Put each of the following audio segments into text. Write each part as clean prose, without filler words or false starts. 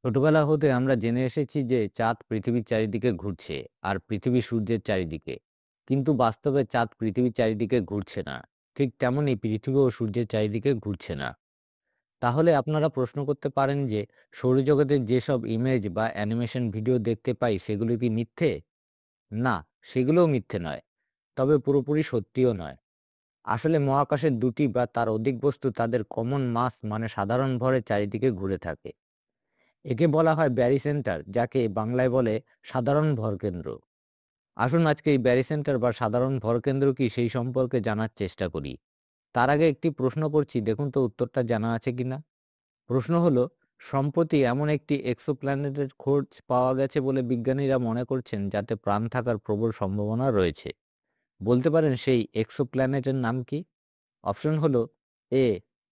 ছোটবেলা হতে আমরা জেনে এসেছি যে চাঁদ পৃথিবীর চারিদিকে ঘুরছে আর পৃথিবী সূর্যের চারিদিকে। কিন্তু বাস্তবে চাঁদ পৃথিবীর চারিদিকে ঘুরছে না। ঠিক তেমনই পৃথিবীও সূর্যের চারিদিকে ঘুরছে না। তাহলে আপনারা প্রশ্ন করতে পারেন যে সৌরজগতের যেসব ইমেজ বা অ্যানিমেশন ভিডিও দেখতে পাই সেগুলো কি মিথ্যে? না, সেগুলোও মিথ্যে নয়। তবে পুরোপুরি সত্যিও নয়। আসলে মহাকাশের দুটি বা তার অধিক বস্তু তাদের কমন মাস মানে সাধারণ ভরের চারিদিকে ঘুরে থাকে। একে বলা হয় ব্যারিসেন্টার, যাকে বাংলায় বলে সাধারণ ভরকেন্দ্র। আসুন আজকে এই ব্যারিসেন্টার বা সাধারণ ভরকেন্দ্র কি সেই সম্পর্কে জানার চেষ্টা করি। তার আগে একটি প্রশ্ন করছি, দেখুন তো উত্তরটা জানা আছে কিনা। প্রশ্ন হলো, সম্প্রতি এমন একটি এক্সোপ্ল্যানেটের খোঁজ পাওয়া গেছে বলে বিজ্ঞানীরা মনে করছেন যাতে প্রাণ থাকার প্রবল সম্ভাবনা রয়েছে। বলতে পারেন সেই এক্সোপ্ল্যানেটের নাম কি? অপশন হলো A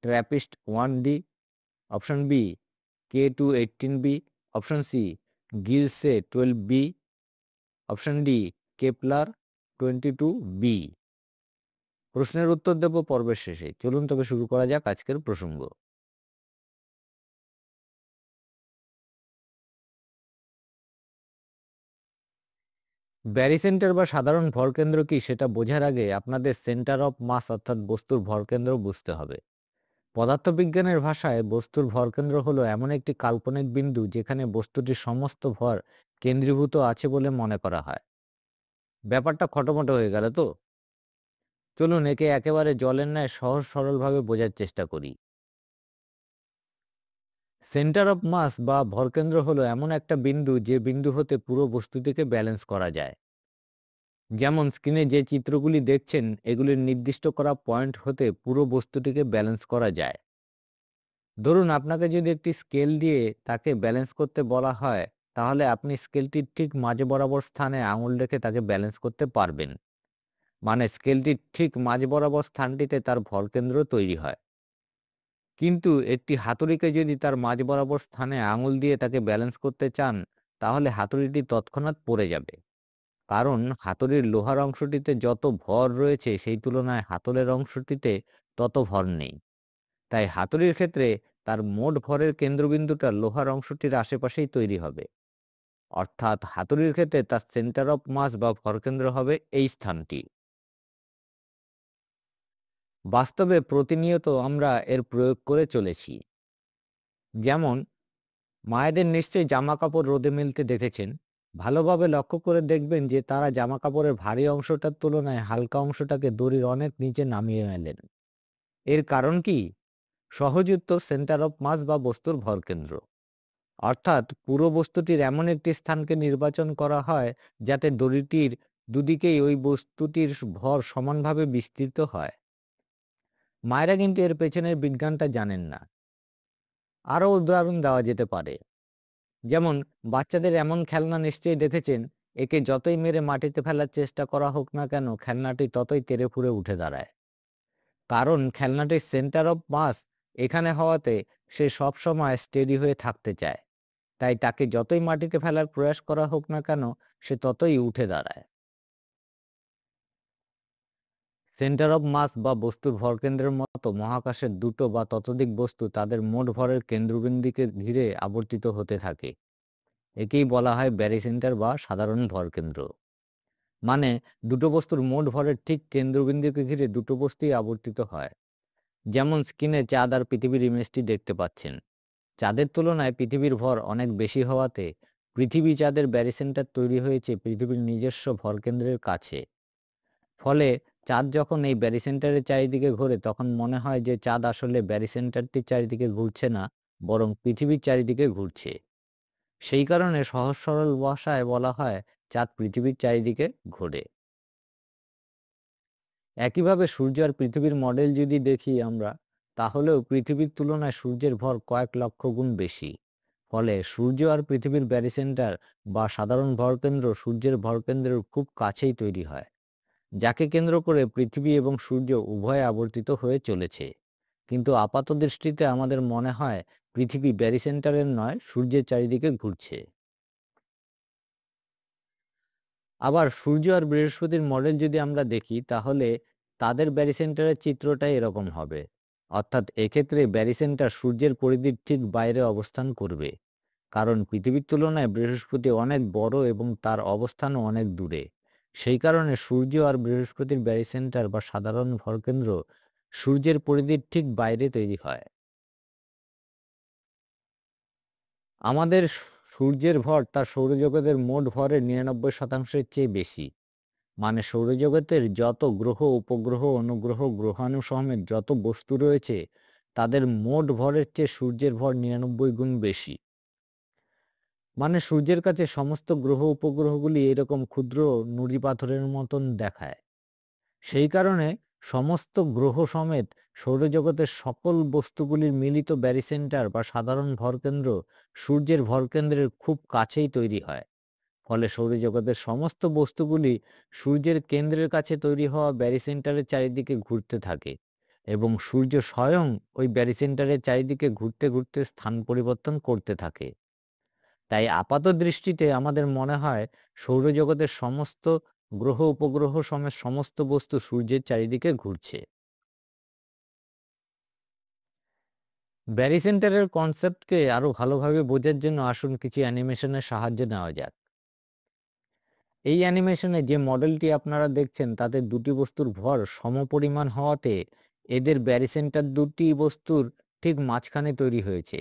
Trappist 1D, option B K2-18b, option C Gliese 12b, option D Kepler 22b। প্রশ্নের উত্তর দেব পর্বের শেষে। চলুন তবে শুরু করা যাক আজকের প্রসঙ্গ। ব্যারিসেন্টার বা সাধারণ ভরকেন্দ্র কি সেটা বোঝার আগে আপনাদের সেন্টার অফ মাস অর্থাৎ বস্তুর ভরকেন্দ্র বুঝতে হবে। পদার্থবিজ্ঞানের ভাষায় বস্তুর ভরকেন্দ্র হলো এমন একটি কাল্পনিক বিন্দু যেখানে বস্তুটির সমস্ত ভর কেন্দ্রীভূত আছে বলে মনে করা হয়। ব্যাপারটা খটোমটো হয়ে গেল তো? চলুন একে একেবারে জলের ন্যায় সহজ সরলভাবে বোঝার চেষ্টা করি। সেন্টার অফ মাস বা ভরকেন্দ্র হলো এমন একটা বিন্দু যে বিন্দু হতে পুরো বস্তুটিকে ব্যালেন্স করা যায়। যেমন স্ক্রিনে যে চিত্রগুলি দেখছেন এগুলির নির্দিষ্ট করা পয়েন্ট হতে পুরো বস্তুটিকে ব্যালেন্স করা যায়। ধরুন আপনাকে যদি একটি স্কেল দিয়ে তাকে ব্যালেন্স করতে বলা হয়, তাহলে আপনি স্কেলটির ঠিক মাঝ বরাবর স্থানে আঙুল রেখে তাকে ব্যালেন্স করতে পারবেন। মানে স্কেলটির ঠিক মাঝ বরাবর স্থানটিতে তার ভরকেন্দ্র তৈরি হয়। কিন্তু একটি হাতুড়িকে যদি তার মাঝ বরাবর স্থানে আঙুল দিয়ে তাকে ব্যালেন্স করতে চান, তাহলে হাতুড়িটি তৎক্ষণাৎ পড়ে যাবে। কারণ হাতুড়ির লোহার অংশটিতে যত ভর রয়েছে সেই তুলনায় হাতলের অংশটিতে তত ভর নেই। তাই হাতুড়ির ক্ষেত্রে তার মোট ভরের কেন্দ্রবিন্দুটা লোহার অংশটির আশেপাশেই তৈরি হবে। অর্থাৎ হাতুড়ির ক্ষেত্রে তার সেন্টার অফ মাস বা ভরকেন্দ্র হবে এই স্থানটি। বাস্তবে প্রতিনিয়ত আমরা এর প্রয়োগ করে চলেছি। যেমন মায়েদের নিশ্চয়ই জামা কাপড় রোদে মেলতে দেখেছেন। ভালোভাবে লক্ষ্য করে দেখবেন যে তারা জামা কাপড়ের ভারী অংশটার তুলনায় হালকা অংশটাকে দড়ির অনেক নিচে নামিয়ে মেলেন। এর কারণ কি? সহজ উত্তর, সেন্টার অফ মাস বা বস্তুর ভরকেন্দ্র। অর্থাৎ পুরো বস্তুটির এমন একটি স্থানকে নির্বাচন করা হয় যাতে দড়িটির দুদিকেই ওই বস্তুটির ভর সমানভাবে বিস্তৃত হয়। মায়েরা কিন্তু এর পেছনের বিজ্ঞানটা জানেন না। আরো উদাহরণ দেওয়া যেতে পারে। যেমন বাচ্চাদের এমন খেলনা নিশ্চয়ই দেখেছেন, একে যতই মেরে মাটিতে ফেলার চেষ্টা করা হোক না কেন খেলনাটি ততই তেড়ে ফুঁড়ে উঠে দাঁড়ায়। কারণ খেলনাটির সেন্টার অফ মাস এখানে হওয়াতে সে সব সময় স্টেডি হয়ে থাকতে চায়। তাই তাকে যতই মাটিতে ফেলার প্রয়াস করা হোক না কেন সে ততই উঠে দাঁড়ায়। সেন্টার অফ মাস বা বস্তুর ভরকেন্দ্রের মতো মহাকাশের দুটো বা ততোধিক বস্তু তাদের মোট ভরের কেন্দ্রবিন্দুকে ঘিরে আবর্তিত হতে থাকে। একেই বলা হয় ব্যারিসেন্টার বা সাধারণ ভরকেন্দ্র। মানে দুটো বস্তুর মোট ভরের ঠিক কেন্দ্রবিন্দুকে ঘিরে দুটো বস্তুই আবর্তিত হয়। যেমন স্ক্রিনে চাঁদ আর পৃথিবীর ইমেজটি দেখতে পাচ্ছেন। চাঁদের তুলনায় পৃথিবীর ভর অনেক বেশি হওয়াতে পৃথিবী চাঁদের ব্যারিসেন্টার তৈরি হয়েছে পৃথিবীর নিজস্ব ভরকেন্দ্রের কাছে। ফলে চাঁদ যখন এই ব্যারিসেন্টারের চারিদিকে ঘোরে তখন মনে হয় যে চাঁদ আসলে ব্যারিসেন্টারটির চারিদিকে ঘুরছে না, বরং পৃথিবীর চারিদিকে ঘুরছে। সেই কারণে সহজ সরল ভাষায় বলা হয় চাঁদ পৃথিবীর চারিদিকে ঘোরে। একইভাবে সূর্য আর পৃথিবীর মডেল যদি দেখি আমরা, তাহলেও পৃথিবীর তুলনায় সূর্যের ভর কয়েক লক্ষ গুণ বেশি। ফলে সূর্য আর পৃথিবীর ব্যারিসেন্টার বা সাধারণ ভরকেন্দ্র সূর্যের ভরকেন্দ্রের খুব কাছেই তৈরি হয়, যাকে কেন্দ্র করে পৃথিবী এবং সূর্য উভয়ে আবর্তিত হয়ে চলেছে। কিন্তু আপাত দৃষ্টিতে আমাদের মনে হয় পৃথিবী ব্যারিসেন্টারের নয়, সূর্যের চারিদিকে ঘুরছে। আবার সূর্য আর বৃহস্পতির মডেল যদি আমরা দেখি, তাহলে তাদের ব্যারিসেন্টারের চিত্রটাই এরকম হবে। অর্থাৎ এক্ষেত্রে ব্যারিসেন্টার সূর্যের পরিধির ঠিক বাইরে অবস্থান করবে। কারণ পৃথিবীর তুলনায় বৃহস্পতি অনেক বড় এবং তার অবস্থানও অনেক দূরে। সেই কারণে সূর্য আর বৃহস্পতির ব্যারিসেন্টার বা সাধারণ ভরকেন্দ্র সূর্যের পরিধির ঠিক বাইরে তৈরি হয়। আমাদের সূর্যের ভর তার সৌরজগতের মোট ভরের ৯৯% চেয়ে বেশি। মানে সৌরজগতের যত গ্রহ, উপগ্রহ, অনুগ্রহ, গ্রহাণু সমেত যত বস্তু রয়েছে তাদের মোট ভরের চেয়ে সূর্যের ভর ৯৯ গুণ বেশি। মানে সূর্যের কাছে সমস্ত গ্রহ উপগ্রহগুলি এরকম ক্ষুদ্র নুড়ি পাথরের মতন দেখায়। সেই কারণে সমস্ত গ্রহ সমেত সৌরজগতের সকল বস্তুগুলির মিলিত ব্যারিসেন্টার বা সাধারণ ভরকেন্দ্র সূর্যের ভরকেন্দ্রের খুব কাছেই তৈরি হয়। ফলে সৌরজগতের সমস্ত বস্তুগুলি সূর্যের কেন্দ্রের কাছে তৈরি হওয়া ব্যারিসেন্টারের চারিদিকে ঘুরতে থাকে এবং সূর্য স্বয়ং ওই ব্যারিসেন্টারের চারিদিকে ঘুরতে ঘুরতে স্থান পরিবর্তন করতে থাকে। তাই আপাত দৃষ্টিতে আমাদের মনে হয় সৌরজগতের সমস্ত গ্রহ উপগ্রহ সমেত সমস্ত বস্তু সূর্যের চারিদিকে ঘুরছে। ব্যারিসেন্টারের কনসেপ্টকে আরো ভালোভাবে বোঝার জন্য আসুন কিছু অ্যানিমেশনের সাহায্য নেওয়া যাক। এই অ্যানিমেশনে যে মডেলটি আপনারা দেখছেন তাতে দুটি বস্তুর ভর সমপরিমাণ হওয়াতে এদের ব্যারিসেন্টার দুটি বস্তুর ঠিক মাঝখানে তৈরি হয়েছে,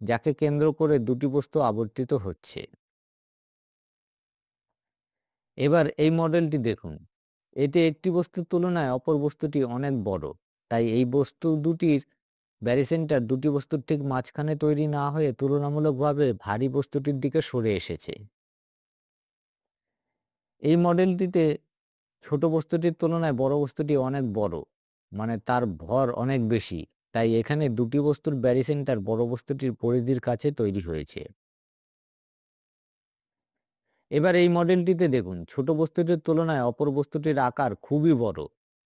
যাকে কেন্দ্র করে দুটি বস্তু আবর্তিত হচ্ছে। এবার এই মডেলটি দেখুন। এতে একটি বস্তুর তুলনায় অপর বস্তুটি অনেক বড়। তাই এই বস্তু দুটির ব্যারিসেন্টার দুটি বস্তুর ঠিক মাঝখানে তৈরি না হয়ে তুলনামূলকভাবে ভারী বস্তুটির দিকে সরে এসেছে। এই মডেলটিতে ছোট বস্তুটির তুলনায় বড় বস্তুটি অনেক বড়, মানে তার ভর অনেক বেশি। তাই এখানে দুটি বস্তুর ব্যারিসেন্টার বড় বস্তুটির পরিধির কাছে তৈরি হয়েছে। এবার এই মডেলটিতে দেখুন, ছোট বস্তুটির তুলনায় অপর বস্তুটির আকার খুবই বড়।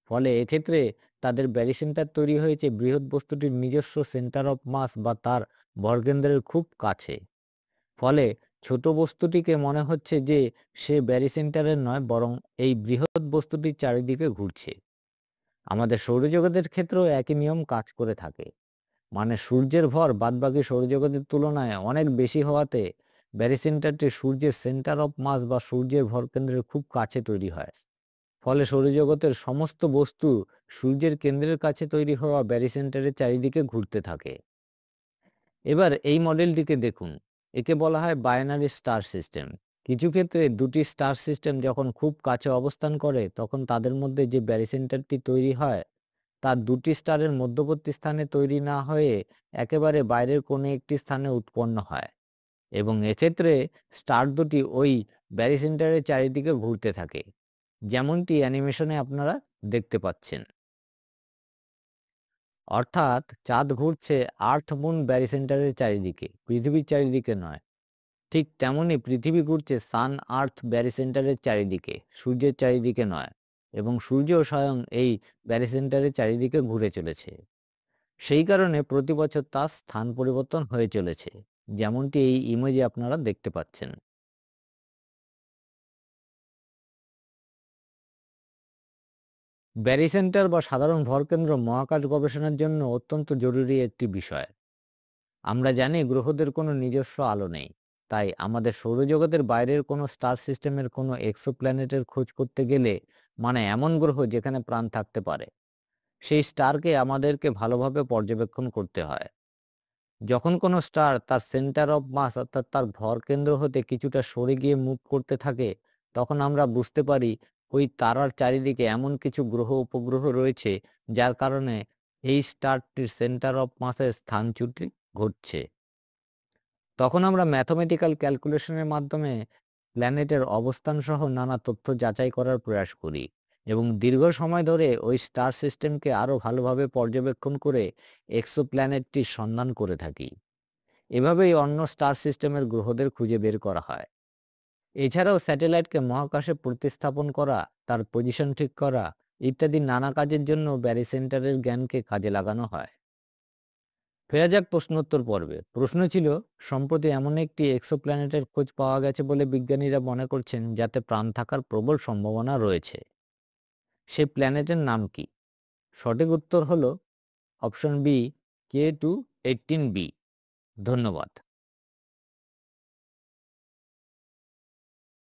ফলে এক্ষেত্রে তাদের ব্যারিসেন্টার তৈরি হয়েছে বৃহৎ বস্তুটির নিজস্ব সেন্টার অফ মাস বা তার ভরকেন্দ্রের খুব কাছে। ফলে ছোট বস্তুটিকে মনে হচ্ছে যে সে ব্যারিসেন্টারের নয়, বরং এই বৃহৎ বস্তুটির চারিদিকে ঘুরছে। আমাদের সৌরজগতের ক্ষেত্রেও একই নিয়ম কাজ করে থাকে। মানে সূর্যের ভর বাদবাকি সৌরজগতের তুলনায় অনেক বেশি হওয়াতে ব্যারিসেন্টারটি সূর্যের সেন্টার অফ মাস বা সূর্যের ভরকেন্দ্রের খুব কাছে তৈরি হয়। ফলে সৌরজগতের সমস্ত বস্তু সূর্যের কেন্দ্রের কাছে তৈরি হওয়া ব্যারিসেন্টারের চারিদিকে ঘুরতে থাকে। এবার এই মডেলটিকে দেখুন। একে বলা হয় বাইনারি স্টার সিস্টেম। কিছু ক্ষেত্রে দুটি স্টার সিস্টেম যখন খুব কাছে অবস্থান করে তখন তাদের মধ্যে যে ব্যারিসেন্টারটি তৈরি হয় তা দুটি স্টারের মধ্যবর্তী স্থানে তৈরি না হয়ে একেবারে বাইরের কোনো একটি স্থানে উৎপন্ন হয় এবং এক্ষেত্রে স্টার দুটি ওই ব্যারিসেন্টারের চারিদিকে ঘুরতে থাকে, যেমনটি অ্যানিমেশনে আপনারা দেখতে পাচ্ছেন। অর্থাৎ চাঁদ ঘুরছে আর্থ মুন ব্যারিসেন্টারের চারিদিকে, পৃথিবীর চারিদিকে নয়। ঠিক তেমনি পৃথিবী ঘুরছে সান আর্থ ব্যারিসেন্টারের চারিদিকে, সূর্যের চারিদিকে নয়। এবং সূর্যও স্বয়ং এই ব্যারিসেন্টারের চারিদিকে ঘুরে চলেছে। সেই কারণে প্রতি বছর তার স্থান পরিবর্তন হয়ে চলেছে, যেমনটি এই ইমেজে আপনারা দেখতে পাচ্ছেন। ব্যারিসেন্টার বা সাধারণ ভরকেন্দ্র মহাকাশ গবেষণার জন্য অত্যন্ত জরুরি একটি বিষয়। আমরা জানি গ্রহদের কোনো নিজস্ব আলো নেই। তাই আমাদের সৌরজগতের বাইরের কোনো স্টার সিস্টেমের কোনো এক্সোপ্ল্যানেটের খোঁজ করতে গেলে, মানে এমন গ্রহ যেখানে প্রাণ থাকতে পারে, সেই স্টারকে আমাদেরকে ভালোভাবে পর্যবেক্ষণ করতে হয়। যখন কোনো স্টার তার সেন্টার অফ মাস অর্থাৎ তার ভরকেন্দ্র হতে কিছুটা সরে গিয়ে মুভ করতে থাকে, তখন আমরা বুঝতে পারি ওই তারার চারিদিকে এমন কিছু গ্রহ উপগ্রহ রয়েছে যার কারণে এই স্টারটির সেন্টার অফ মাসের স্থানচ্যুতি ঘটছে। তখন আমরা ম্যাথমেটিক্যাল ক্যালকুলেশনের মাধ্যমে প্ল্যানেটের অবস্থান সহ নানা তথ্য যাচাই করার প্রয়াস করি এবং দীর্ঘ সময় ধরে ওই স্টার সিস্টেমকে আরো ভালোভাবে পর্যবেক্ষণ করে এক্সোপ্ল্যানেটটির সন্ধান করে থাকি। এভাবেই অন্য স্টার সিস্টেমের গ্রহদের খুঁজে বের করা হয়। এছাড়াও স্যাটেলাইটকে মহাকাশে প্রতিস্থাপন করা, তার পজিশন ঠিক করা ইত্যাদি নানা কাজের জন্য ব্যারিসেন্টারের জ্ঞানকে কাজে লাগানো হয়। ফেরা যাক প্রশ্নোত্তর পর্বে। প্রশ্ন ছিল, সম্প্রতি এমন একটি এক্সোপ্ল্যানেটের খোঁজ পাওয়া গেছে বলে বিজ্ঞানীরা মনে করছেন যাতে প্রাণ থাকার প্রবল সম্ভাবনা রয়েছে। সেই প্ল্যানেটের নাম কি? সঠিক উত্তর হলো অপশন বি, K2-18b। ধন্যবাদ।